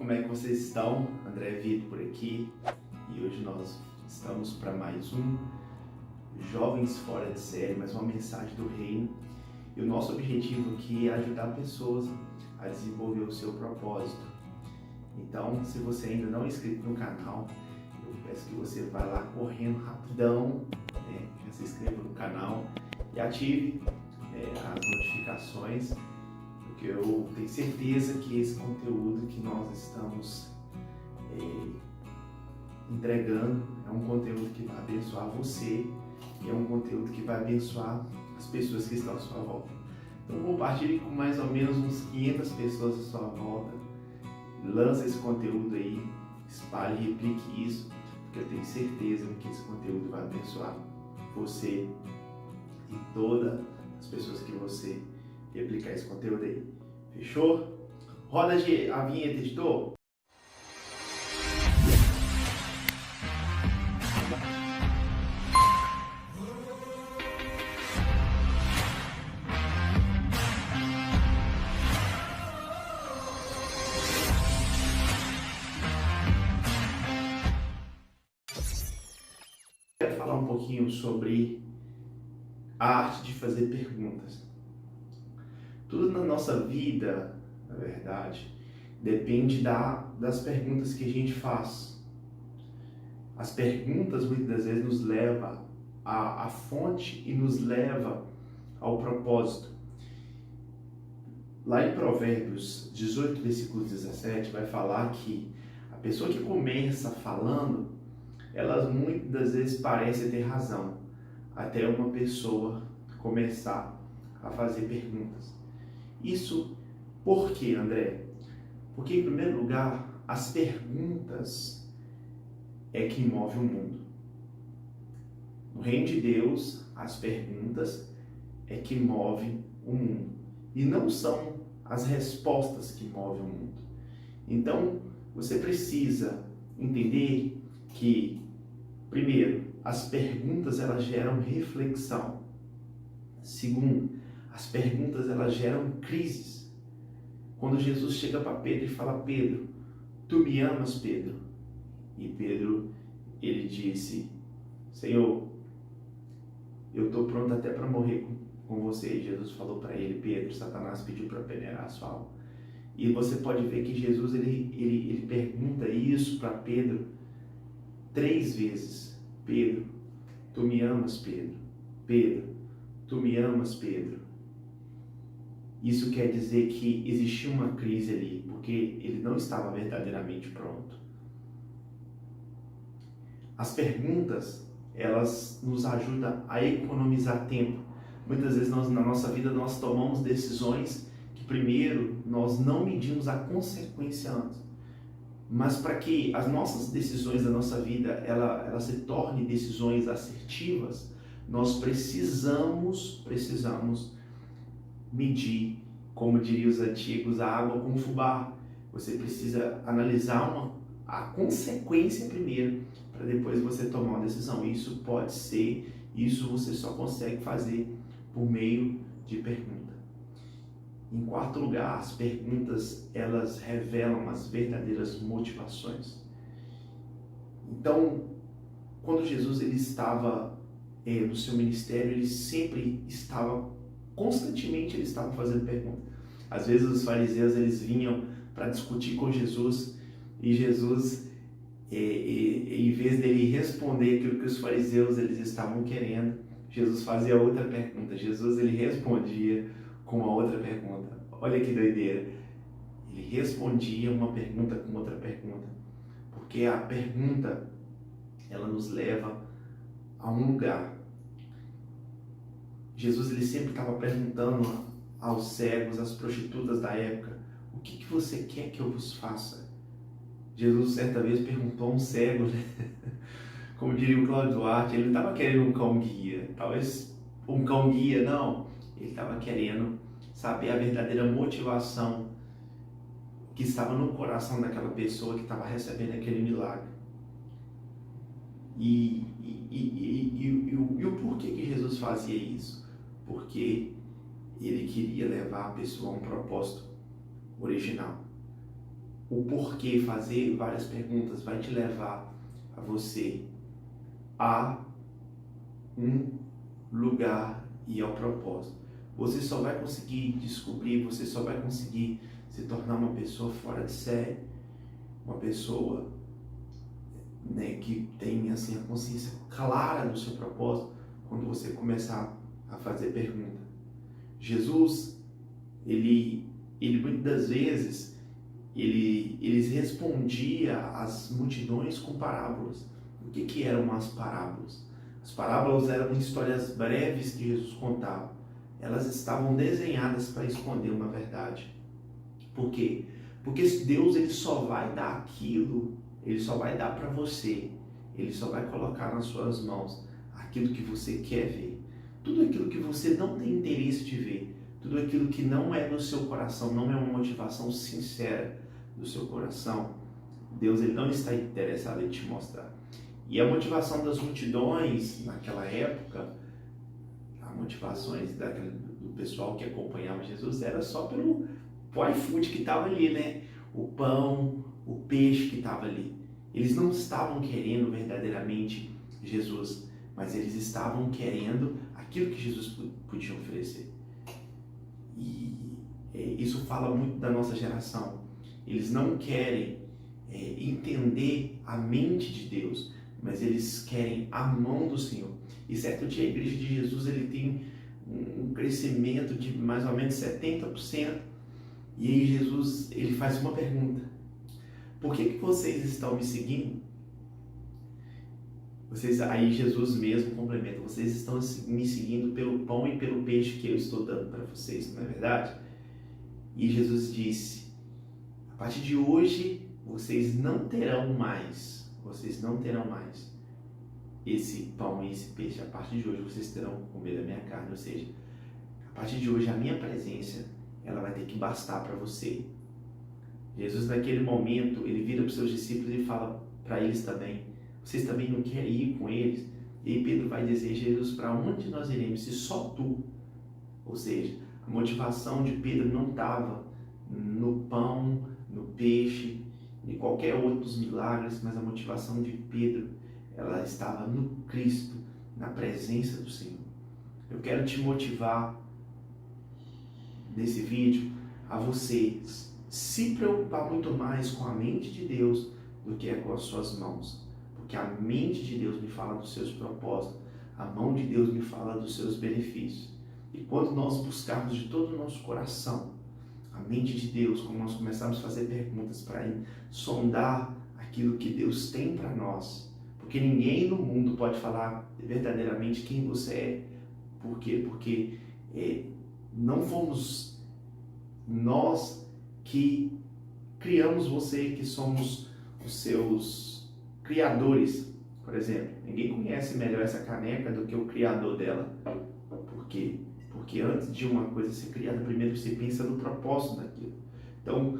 como é que vocês estão? André Vitor por aqui e hoje nós estamos para mais um Jovens Fora de Série, mais uma mensagem do Reino. E o nosso objetivo aqui é ajudar pessoas a desenvolver o seu propósito. Então, se você ainda não é inscrito no canal, eu peço que você vá lá correndo rapidão, já se inscreva no canal e ative as notificações, porque eu tenho certeza que esse conteúdo que nós estamos entregando é um conteúdo que vai abençoar você e é um conteúdo que vai abençoar as pessoas que estão à sua volta. Então compartilhe com mais ou menos uns 500 pessoas à sua volta, lança esse conteúdo aí, espalhe e replique isso, porque eu tenho certeza que esse conteúdo vai abençoar você e todas as pessoas que você replicar esse conteúdo aí. Fechou? Roda a vinheta, editor! Quero falar um pouquinho sobre a arte de fazer perguntas. Tudo na nossa vida, na verdade, depende das perguntas que a gente faz. As perguntas muitas das vezes nos levam à fonte e nos levam ao propósito. Lá em Provérbios 18, versículo 17, vai falar que a pessoa que começa falando, ela muitas das vezes parece ter razão, até uma pessoa começar a fazer perguntas. Isso por quê, André? Porque, em primeiro lugar, as perguntas é que move o mundo. No reino de Deus, as perguntas é que move o mundo. E não são as respostas que movem o mundo. Então, você precisa entender que, primeiro, as perguntas elas geram reflexão. Segundo, as perguntas elas geram crises. Quando Jesus chega para Pedro e fala: Pedro, tu me amas, Pedro? E Pedro, ele disse: Senhor, eu estou pronto até para morrer com você. E Jesus falou para ele: Pedro, Satanás pediu para peneirar a sua alma. E você pode ver que Jesus ele pergunta isso para Pedro 3 vezes. Pedro, tu me amas, Pedro? Pedro, tu me amas, Pedro? Isso quer dizer que existia uma crise ali, porque ele não estava verdadeiramente pronto. As perguntas, elas nos ajudam a economizar tempo. Muitas vezes na nossa vida nós tomamos decisões que primeiro nós não medimos a consequência antes. Mas para que as nossas decisões da nossa vida ela se tornem decisões assertivas, nós precisamos medir, como diriam os antigos, a água com fubá. Você precisa analisar a consequência primeiro, para depois você tomar uma decisão. Isso você só consegue fazer por meio de pergunta. Em quarto lugar, as perguntas elas revelam as verdadeiras motivações. Então, quando Jesus ele estava no seu ministério, ele sempre estava constantemente fazendo perguntas. Às vezes os fariseus eles vinham para discutir com Jesus e Jesus, em vez dele responder aquilo que os fariseus eles estavam querendo, Jesus fazia outra pergunta. Jesus ele respondia com uma outra pergunta. Olha que doideira! Ele respondia uma pergunta com outra pergunta, porque a pergunta ela nos leva a um lugar. Jesus ele sempre estava perguntando aos cegos, às prostitutas da época: o que você quer que eu vos faça? Jesus certa vez perguntou a um cego, como diria o Cláudio Duarte, ele não estava querendo um cão guia, talvez um cão guia, não, ele estava querendo saber a verdadeira motivação que estava no coração daquela pessoa que estava recebendo aquele milagre. E o porquê que Jesus fazia isso? Porque ele queria levar a pessoa a um propósito original. o porquê, fazer várias perguntas vai te levar a você a um lugar e ao propósito. Você só vai conseguir descobrir, você só vai conseguir se tornar uma pessoa fora de série, uma pessoa, né, que tem assim, a consciência clara do seu propósito, quando você começar a fazer pergunta. Jesus, ele muitas das vezes, ele respondia às multidões com parábolas. O que eram as parábolas? As parábolas eram histórias breves que Jesus contava. Elas estavam desenhadas para esconder uma verdade. Por quê? Porque Deus, ele só vai dar aquilo, ele só vai dar para você, ele só vai colocar nas suas mãos aquilo que você quer ver. Tudo aquilo que você não tem interesse de ver, tudo aquilo que não é do seu coração, não é uma motivação sincera do seu coração, Deus, ele não está interessado em te mostrar. E a motivação das multidões naquela época, as motivações do pessoal que acompanhava Jesus era só pelo iFood que estava ali, né? O pão, o peixe que estava ali. Eles não estavam querendo verdadeiramente Jesus, mas eles estavam querendo aquilo que Jesus podia oferecer. E isso fala muito da nossa geração. Eles não querem entender a mente de Deus, mas eles querem a mão do Senhor. E certo dia a igreja de Jesus, ele tem um crescimento de mais ou menos 70%. E aí Jesus, ele faz uma pergunta: por que vocês estão me seguindo? Aí Jesus mesmo complementa: vocês estão me seguindo pelo pão e pelo peixe que eu estou dando para vocês, não é verdade? E Jesus disse: a partir de hoje vocês não terão mais esse pão e esse peixe. A partir de hoje vocês terão que comer da minha carne, ou seja, a partir de hoje a minha presença, ela vai ter que bastar para você. Jesus, naquele momento, ele vira para os seus discípulos e fala para eles também: vocês também não querem ir com eles? E aí Pedro vai dizer: Jesus, para onde nós iremos se só tu? Ou seja, a motivação de Pedro não estava no pão, no peixe, em qualquer outros milagres, mas a motivação de Pedro, ela estava no Cristo, na presença do Senhor. Eu quero te motivar nesse vídeo a você se preocupar muito mais com a mente de Deus do que com as suas mãos. Porque a mente de Deus me fala dos seus propósitos, a mão de Deus me fala dos seus benefícios. E quando nós buscarmos de todo o nosso coração a mente de Deus, quando nós começarmos a fazer perguntas para sondar aquilo que Deus tem para nós, porque ninguém no mundo pode falar verdadeiramente quem você é. Por quê? Porque não fomos nós que criamos você, que somos os seus criadores. Por exemplo, ninguém conhece melhor essa caneca do que o criador dela. Por quê? Porque antes de uma coisa ser criada, primeiro você pensa no propósito daquilo. Então,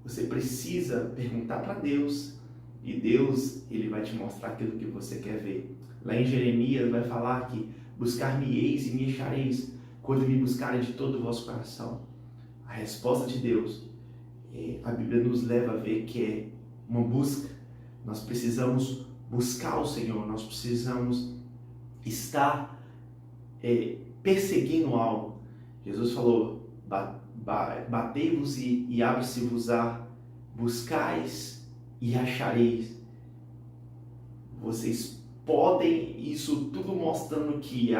você precisa perguntar para Deus, e Deus, ele vai te mostrar aquilo que você quer ver. Lá em Jeremias vai falar que buscar-me-eis e me achareis, quando me buscarem de todo o vosso coração. A resposta de Deus, a Bíblia nos leva a ver que é uma busca. Nós precisamos buscar o Senhor, nós precisamos estar perseguindo algo. Jesus falou: batei-vos e abre-se-vos-á, buscais e achareis. Vocês podem, isso tudo mostrando que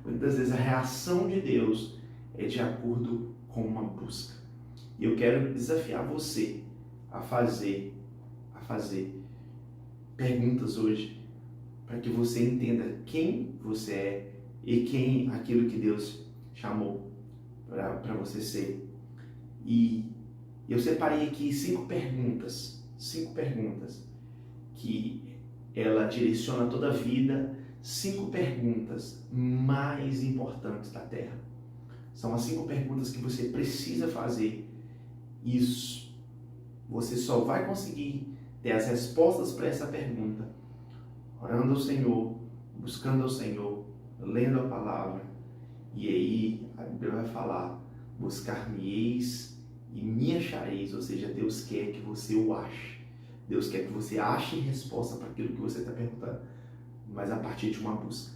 muitas vezes a reação de Deus é de acordo com uma busca. E eu quero desafiar você a fazer perguntas hoje, para que você entenda quem você é e aquilo que Deus chamou para você ser. E eu separei aqui 5 perguntas que ela direciona toda a vida, 5 perguntas mais importantes da Terra. São as 5 perguntas que você precisa fazer. Isso, você só vai conseguir ter as respostas para essa pergunta orando ao Senhor, buscando ao Senhor, lendo a palavra. E aí a Bíblia vai falar: buscar-me-eis e me achareis, ou seja, Deus quer que você o ache. Deus quer que você ache resposta para aquilo que você está perguntando, mas a partir de uma busca.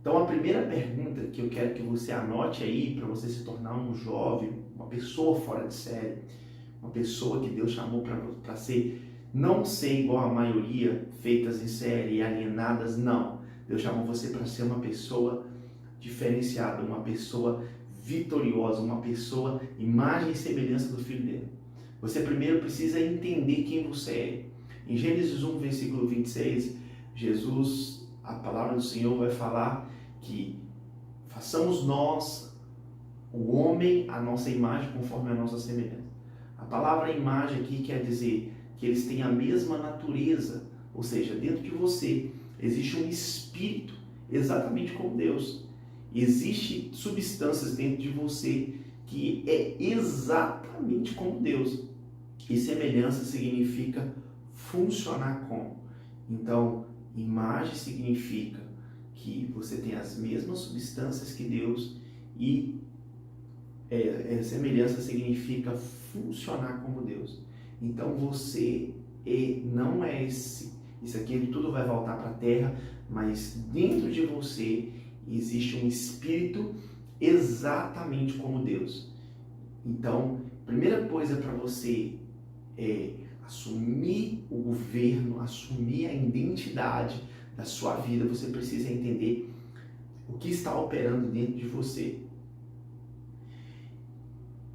Então, a primeira pergunta que eu quero que você anote aí, para você se tornar um jovem, uma pessoa fora de série, uma pessoa que Deus chamou para ser, não ser igual a maioria, feitas em série, alienadas, não. Deus chamou você para ser uma pessoa diferenciada, uma pessoa vitoriosa, uma pessoa imagem e semelhança do Filho dele. Você primeiro precisa entender quem você é. Em Gênesis 1, versículo 26, Jesus, a palavra do Senhor vai falar que façamos nós, o homem, a nossa imagem conforme a nossa semelhança. A palavra imagem aqui quer dizer que eles têm a mesma natureza, ou seja, dentro de você existe um espírito exatamente como Deus. Existem substâncias dentro de você que é exatamente como Deus. E semelhança significa funcionar como. Então, imagem significa que você tem as mesmas substâncias que Deus e semelhança significa funcionar como Deus. Então você não é isso aqui, tudo vai voltar para a terra, mas dentro de você existe um espírito exatamente como Deus. Então, primeira coisa para você é assumir o governo, assumir a identidade da sua vida, você precisa entender o que está operando dentro de você.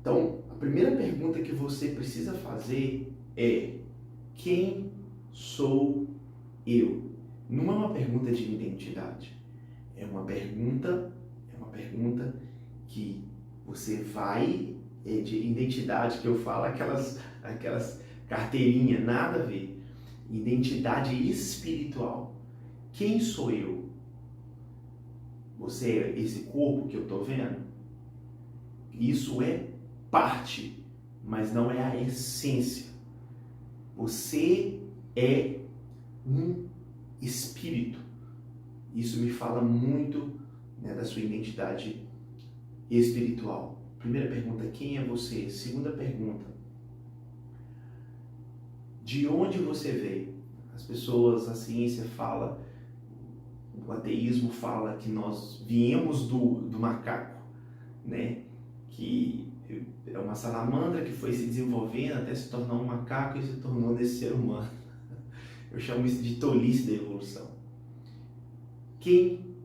Então, a primeira pergunta que você precisa fazer é: quem sou eu? Não é uma pergunta de identidade, é uma pergunta que você vai, de identidade que eu falo, aquelas carteirinhas, nada a ver. Identidade espiritual. Quem sou eu? Você é esse corpo que eu estou vendo? Isso é parte, mas não é a essência. Você é um espírito. Isso me fala muito, da sua identidade espiritual. Primeira pergunta, quem é você? Segunda pergunta, de onde você veio? As pessoas, a ciência fala, o ateísmo fala que nós viemos do macaco, que é uma salamandra que foi se desenvolvendo até se tornar um macaco e se tornou nesse ser humano. Eu chamo isso de tolice da evolução.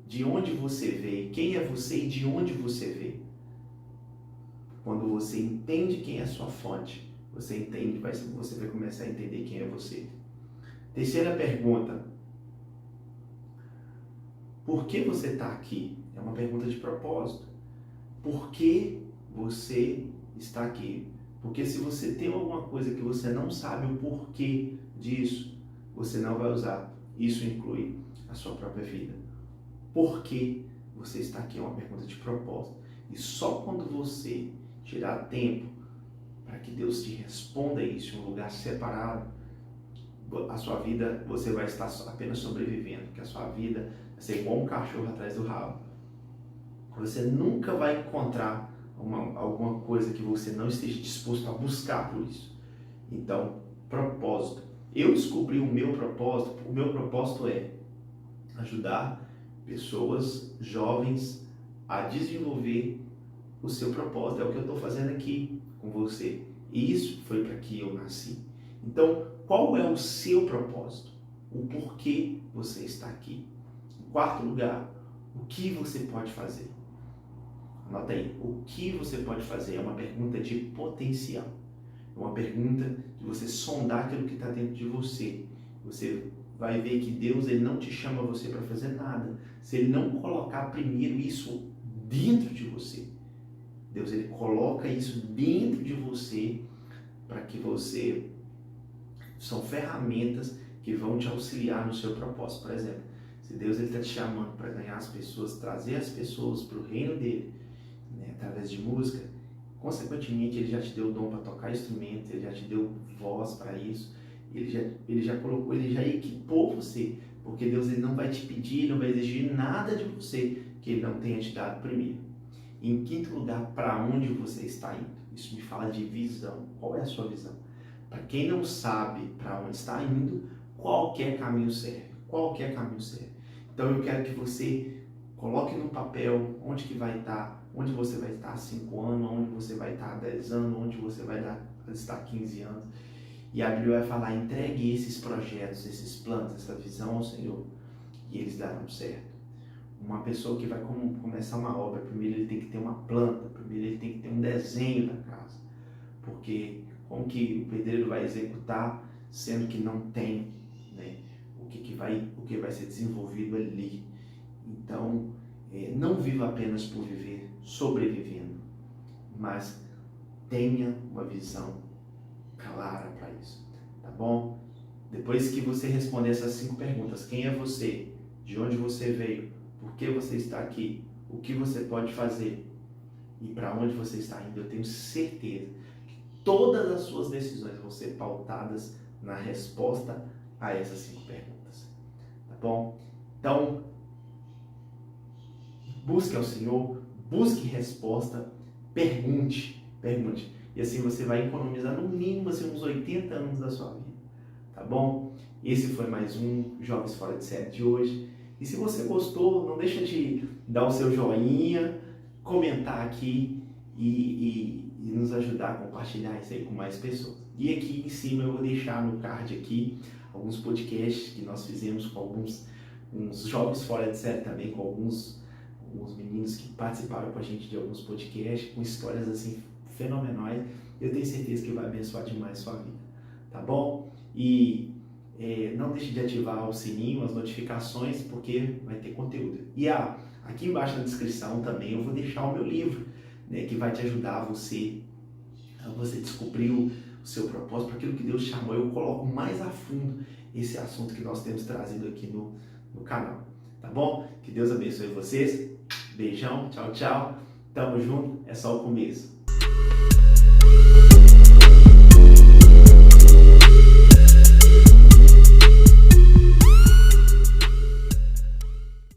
De onde você veio? Quem é você e de onde você veio? Quando você entende quem é a sua fonte, você vai começar a entender quem é você. Terceira pergunta, por que você está aqui? É uma pergunta de propósito. Por que você está aqui? Porque se você tem alguma coisa que você não sabe o porquê disso, você não vai usar. Isso inclui a sua própria vida. Por que você está aqui? É uma pergunta de propósito. E só quando você tirar tempo para que Deus te responda isso em um lugar separado, a sua vida, você vai estar apenas sobrevivendo, porque a sua vida vai ser igual um cachorro atrás do rabo. Você nunca vai encontrar alguma coisa que você não esteja disposto a buscar por isso. Então, propósito. Eu descobri o meu propósito é ajudar pessoas jovens a desenvolver o seu propósito. É o que eu estou fazendo aqui com você. E isso foi para que eu nasci. Então, qual é o seu propósito? O porquê você está aqui? Em quarto lugar, o que você pode fazer? Anota aí, o que você pode fazer? É uma pergunta de potencial. É uma pergunta de você sondar aquilo que está dentro de você. Você vai ver que Deus, ele não te chama você para fazer nada se ele não colocar primeiro isso dentro de você. Deus, ele coloca isso dentro de você para que você... São ferramentas que vão te auxiliar no seu propósito. Por exemplo, se Deus está te chamando para ganhar as pessoas, trazer as pessoas para o reino dele, através de música, consequentemente ele já te deu o dom para tocar instrumento, ele já te deu voz para isso, ele já equipou você, porque Deus, ele não vai te pedir, não vai exigir nada de você que ele não tenha te dado primeiro. Em quinto lugar, para onde você está indo? Isso me fala de visão. Qual é a sua visão? Para quem não sabe para onde está indo, qualquer caminho serve. Qualquer caminho serve. Então eu quero que você coloque no papel onde que vai estar, onde você vai estar há 5 anos, onde você vai estar há 10 anos, onde você vai estar há 15 anos. E a Bíblia vai falar, entregue esses projetos, esses planos, essa visão ao Senhor, e eles darão certo. Uma pessoa que vai começar uma obra, primeiro ele tem que ter uma planta, primeiro ele tem que ter um desenho da casa. Porque como que o pedreiro vai executar, sendo que não tem, né, o que vai ser desenvolvido ali. Então, não viva apenas por viver, sobrevivendo, mas tenha uma visão clara para isso, tá bom? Depois que você responder essas 5 perguntas, quem é você? De onde você veio? Por que você está aqui? O que você pode fazer? E para onde você está indo? Eu tenho certeza que todas as suas decisões vão ser pautadas na resposta a essas 5 perguntas, tá bom? Então, busque ao Senhor, busque resposta, pergunte. E assim você vai economizar no mínimo assim, uns 80 anos da sua vida, tá bom? Esse foi mais um Jovens Fora de Série de hoje. E se você gostou, não deixa de dar o seu joinha, comentar aqui e nos ajudar a compartilhar isso aí com mais pessoas. E aqui em cima eu vou deixar no card aqui alguns podcasts que nós fizemos com uns Jovens Fora de Série também, com alguns meninos que participaram com a gente de alguns podcasts, com histórias assim fenomenais. Eu tenho certeza que vai abençoar demais a sua vida, tá bom? E não deixe de ativar o sininho, as notificações, porque vai ter conteúdo. E aqui embaixo na descrição também eu vou deixar o meu livro, né, que vai te ajudar a você descobrir o seu propósito, para aquilo que Deus chamou. Eu coloco mais a fundo esse assunto que nós temos trazido aqui no canal, tá bom? Que Deus abençoe vocês. Beijão, tchau, tchau. Tamo junto, é só o começo.